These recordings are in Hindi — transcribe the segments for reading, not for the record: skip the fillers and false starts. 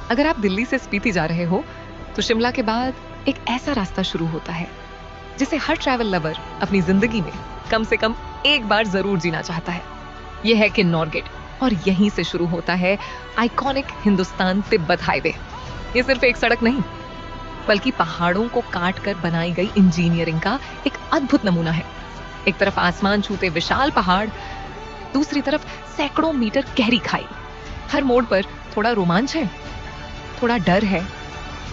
अगर आप दिल्ली से स्पीति जा रहे हो तो शिमला के बाद एक ऐसा रास्ता शुरू होता है जिसे हर ट्रैवल लवर अपनी जिंदगी में कम से कम एक बार जरूर जीना चाहता है। यह है किन्नौर गेट और यहीं से शुरू होता है आइकॉनिक हिंदुस्तान तिब्बत हाईवे। ये सिर्फ एक सड़क नहीं बल्कि पहाड़ों को काट कर बनाई गई इंजीनियरिंग का एक अद्भुत नमूना है। एक तरफ आसमान छूते विशाल पहाड़, दूसरी तरफ सैकड़ों मीटर गहरी खाई। हर मोड़ पर थोड़ा रोमांच है, थोड़ा डर है,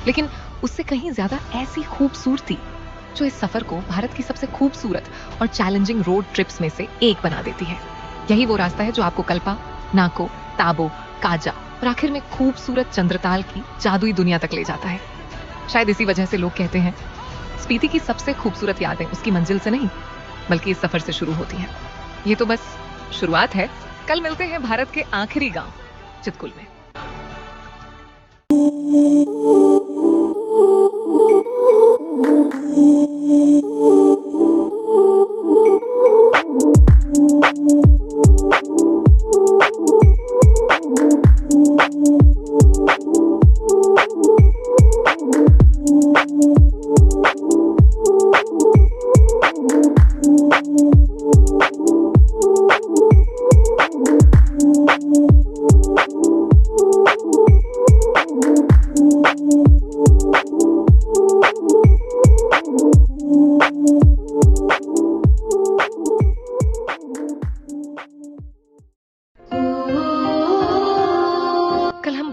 लेकिन उससे कहीं ज्यादा ऐसी खूबसूरती जो इस सफर को भारत की सबसे खूबसूरत और चैलेंजिंग रोड ट्रिप्स में से एक बना देती है। यही वो रास्ता है जो आपको कल्पा, नाको, ताबो, काजा और आखिर में खूबसूरत चंद्रताल की जादुई दुनिया तक ले जाता है। शायद इसी वजह से लोग कहते हैं स्पीति की सबसे खूबसूरत यादें उसकी मंजिल से नहीं बल्कि इस सफर से शुरू होती हैं। ये तो बस शुरुआत है। कल मिलते हैं भारत के आखिरी गांव चितकुल में।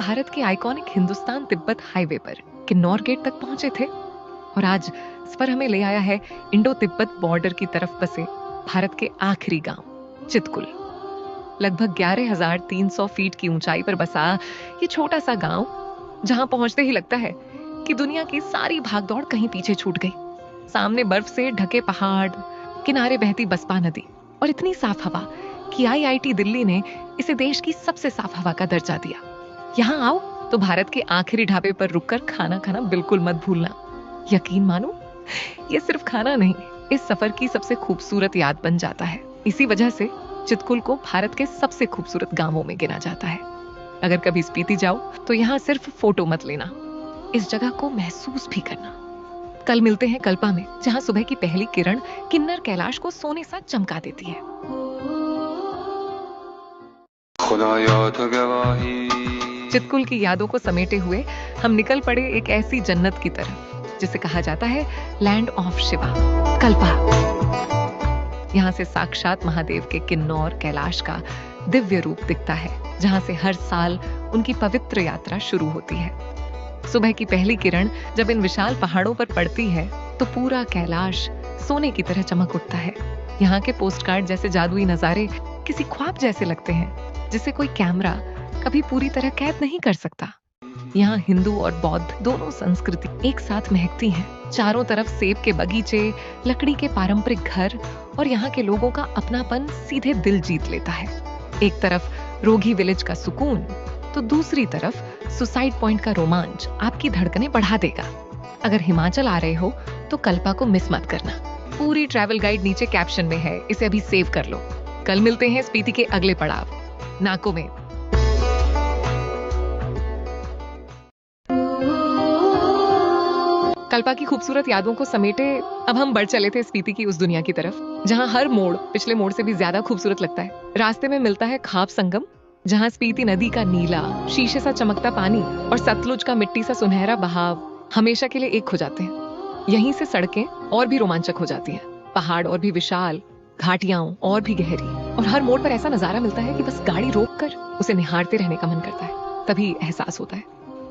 भारत के आइकॉनिक हिंदुस्तान तिब्बत हाईवे पर किन्नौर गेट तक पहुंचे थे और आज सफर हमें ले आया है इंडो तिब्बत बॉर्डर की तरफ बसे भारत के आखिरी गांव चितकुल। लगभग 11,300 फीट की ऊंचाई पर बसा ये छोटा सा गांव, जहां पहुंचते ही लगता है कि दुनिया की सारी भागदौड़ कहीं पीछे छूट गई। सामने बर्फ से ढके पहाड़, किनारे बहती बसपा नदी और इतनी साफ हवा कि IIT दिल्ली ने इसे देश की सबसे साफ हवा का दर्जा दिया। यहाँ आओ तो भारत के आखिरी ढाबे पर रुककर खाना खाना बिल्कुल मत भूलना। यकीन मानो, ये सिर्फ खाना नहीं, इस सफर की सबसे खूबसूरत याद बन जाता है। इसी वजह से चितकुल को भारत के सबसे खूबसूरत गांवों में गिना जाता है। अगर कभी स्पीति जाओ तो यहाँ सिर्फ फोटो मत लेना, इस जगह को महसूस भी करना। कल मिलते हैं कल्पा में, जहाँ सुबह की पहली किरण किन्नर कैलाश को सोने सा चमका देती है। चितकुल की यादों को समेटे हुए हम निकल पड़े एक ऐसी जन्नत की तरफ जिसे कहा जाता है लैंड ऑफ शिवा, कल्पा। यहाँ से साक्षात महादेव के किन्नौर कैलाश का दिव्य रूप दिखता है, जहाँ से हर साल उनकी पवित्र यात्रा शुरू होती है। सुबह की पहली किरण जब इन विशाल पहाड़ों पर पड़ती है तो पूरा कैलाश सोने की तरह चमक उठता है। यहाँ के पोस्टकार्ड जैसे जादुई नजारे किसी ख्वाब जैसे लगते हैं, जिसे कोई कैमरा कभी पूरी तरह कैद नहीं कर सकता। यहाँ हिंदू और बौद्ध दोनों संस्कृति एक साथ महकती हैं। चारों तरफ सेब के बगीचे, लकड़ी के पारंपरिक घर और यहाँ के लोगों का अपनापन सीधे दिल जीत लेता है। एक तरफ रोगी विलेज का सुकून तो दूसरी तरफ सुसाइड पॉइंट का रोमांच आपकी धड़कनें बढ़ा देगा। अगर हिमाचल आ रहे हो तो कल्पा को मिस मत करना। पूरी ट्रैवल गाइड नीचे कैप्शन में है, इसे अभी सेव कर लो। कल मिलते हैं स्पीति के अगले पड़ाव नाको में। कल्पा की खूबसूरत यादों को समेटे अब हम बढ़ चले थे स्पीति की उस दुनिया की तरफ, जहां हर मोड़ पिछले मोड़ से भी ज्यादा खूबसूरत लगता है। रास्ते में मिलता है खाप संगम, जहां स्पीति नदी का नीला शीशे सा चमकता पानी और सतलुज का मिट्टी सा सुनहरा बहाव हमेशा के लिए एक हो जाते हैं। यहीं से सड़कें और भी रोमांचक हो जाती हैं, पहाड़ और भी विशाल, घाटियां और भी गहरी, और हर मोड़ पर ऐसा नजारा मिलता है कि बस गाड़ी रोककर उसे निहारते रहने का मन करता है। तभी एहसास होता है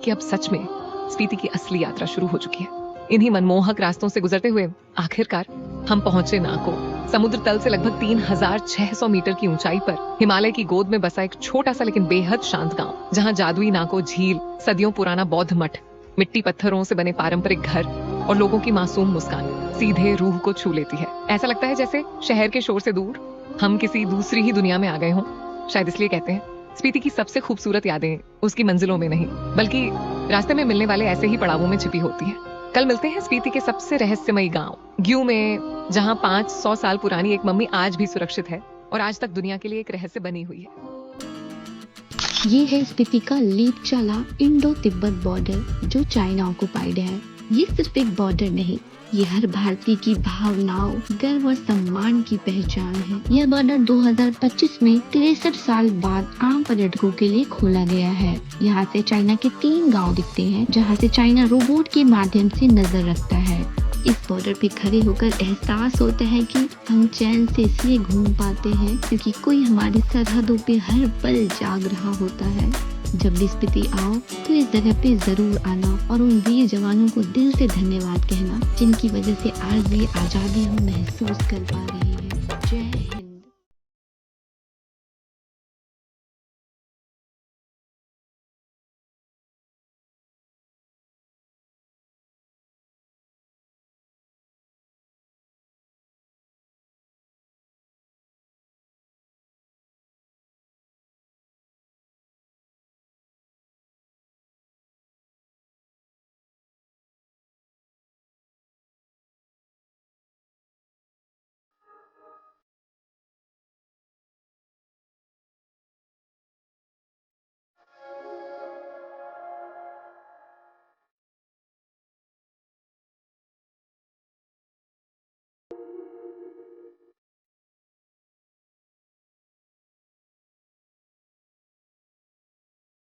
कि अब सच में स्पीति की असली यात्रा शुरू हो चुकी है। इन्हीं मनमोहक रास्तों से गुजरते हुए आखिरकार हम पहुंचे नाको। समुद्र तल से लगभग 3,600 मीटर की ऊंचाई पर हिमालय की गोद में बसा एक छोटा सा लेकिन बेहद शांत गांव, जहां जादुई नाको झील, सदियों पुराना बौद्ध मठ, मिट्टी पत्थरों से बने पारंपरिक घर और लोगों की मासूम मुस्कान सीधे रूह को छू लेती है। ऐसा लगता है जैसे शहर के शोर से दूर हम किसी दूसरी ही दुनिया में आ गए हों। शायद इसलिए कहते हैं स्पीति की सबसे खूबसूरत यादें उसकी मंजिलों में नहीं बल्कि रास्ते में मिलने वाले ऐसे ही पड़ावों में छिपी होती हैं। कल मिलते हैं स्पीति के सबसे रहस्यमयी गांव ग्यू में, जहां 500 साल पुरानी एक मम्मी आज भी सुरक्षित है और आज तक दुनिया के लिए एक रहस्य बनी हुई है। ये है स्पीति का लेपचाला इंडो तिब्बत बॉर्डर जो चाइना ऑक्युपाइड है। ये सिर्फ एक बॉर्डर नहीं, ये हर भारतीय की भावनाओं, गर्व और सम्मान की पहचान है। यह बॉर्डर 2025 में 63 साल बाद आम पर्यटकों के लिए खोला गया है। यहाँ से चाइना के 3 गांव दिखते हैं, जहाँ से चाइना रोबोट के माध्यम से नजर रखता है। इस बॉर्डर पे खड़े होकर एहसास होता है कि हम चैन से इसलिए घूम पाते हैं क्योंकि कोई हमारी सरहदों पे हर पल जाग रहा होता है। जब भी स्पीति आओ तो इस जगह पे जरूर आना और उन वीर जवानों को दिल से धन्यवाद कहना, जिनकी वजह से आज ये आजादी हम महसूस कर पा रहे हैं।